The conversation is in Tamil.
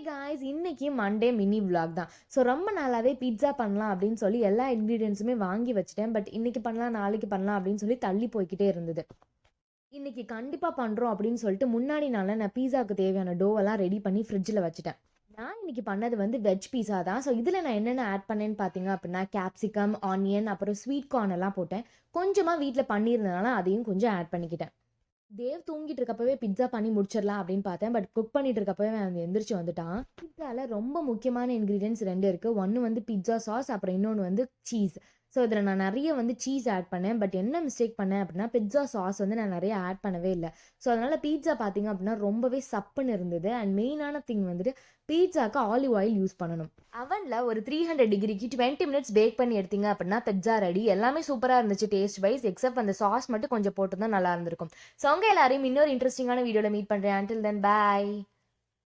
காய்ஸ் இன்னைக்கு மண்டே மினி vlog தான். ஸோ ரொம்ப நாளாகவே பீட்சா பண்ணலாம் அப்படின்னு சொல்லி எல்லா இன்க்ரீடியன்ஸுமே வாங்கி வச்சுட்டேன். பட் இன்னைக்கு பண்ணலாம் நாளைக்கு பண்ணலாம் அப்படின்னு சொல்லி தள்ளி போய்க்கிட்டே இருந்தது. இன்னைக்கு கண்டிப்பாக பண்ணுறோம் அப்படின்னு சொல்லிட்டு முன்னாடி நாளில் நான் பீஸாவுக்கு தேவையான டோவெல்லாம் ரெடி பண்ணி ஃப்ரிட்ஜில் வச்சுட்டேன். நான் இன்னைக்கு பண்ணது வந்து வெஜ் பீஸா தான். ஸோ இதில் நான் என்னென்ன ஆட் பண்ணேன்னு பார்த்தீங்க அப்படின்னா கேப்சிகம், ஆனியன், அப்புறம் ஸ்வீட் கார்ன் எல்லாம் போட்டேன். கொஞ்சமாக வீட்டில் பண்ணியிருந்தனால அதையும் கொஞ்சம் ஆட் பண்ணிக்கிட்டேன். தேவ் தூங்கிட்டு இருக்கப்பவே பிட்சா பண்ணி முடிச்சிடலாம் அப்படின்னு பார்த்தேன். பட் குக் பண்ணிட்டு இருக்கப்பவே அவன் எந்திரிச்சு வந்துட்டான். பிட்சாவில் ரொம்ப முக்கியமான இன்க்ரீடியன்ஸ் 2 இருக்குது. ஒன்று வந்து பிட்சா சாஸ், அப்புறம் இன்னொன்று வந்து சீஸ். ஸோ இதில் நான் நிறைய வந்து சீஸ் ஆட் பண்ணேன். பட் என்ன மிஸ்டேக் பண்ணேன் அப்படின்னா பிட்சா சாஸ் வந்து நான் நிறைய ஆட் பண்ணவே இல்லை. ஸோ அதனால் பீட்சா பார்த்தீங்க அப்படின்னா ரொம்பவே சப்புன்னு இருந்தது. அண்ட் மெயினான திங் வந்துட்டு பீட்சாக்கு ஆலிவ் ஆயில் யூஸ் பண்ணணும். அவனில் ஒரு 300 டிகிரிக்கு 20 மினிட்ஸ் பேக் பண்ணி எடுத்தீங்க அப்படின்னா பிட்சா ரெடி. எல்லாமே சூப்பராக இருந்துச்சு டேஸ்ட் வைஸ். எக்ஸப்ட் அந்த சாஸ் மட்டும் கொஞ்சம் போட்டு தான் நல்லா இருந்திருக்கும். ஸோ உங்கள் எல்லாரையும் இன்னொரு இன்ட்ரெஸ்டிங்கான வீடியோவில் மீட் பண்ணுறேன். until then bye.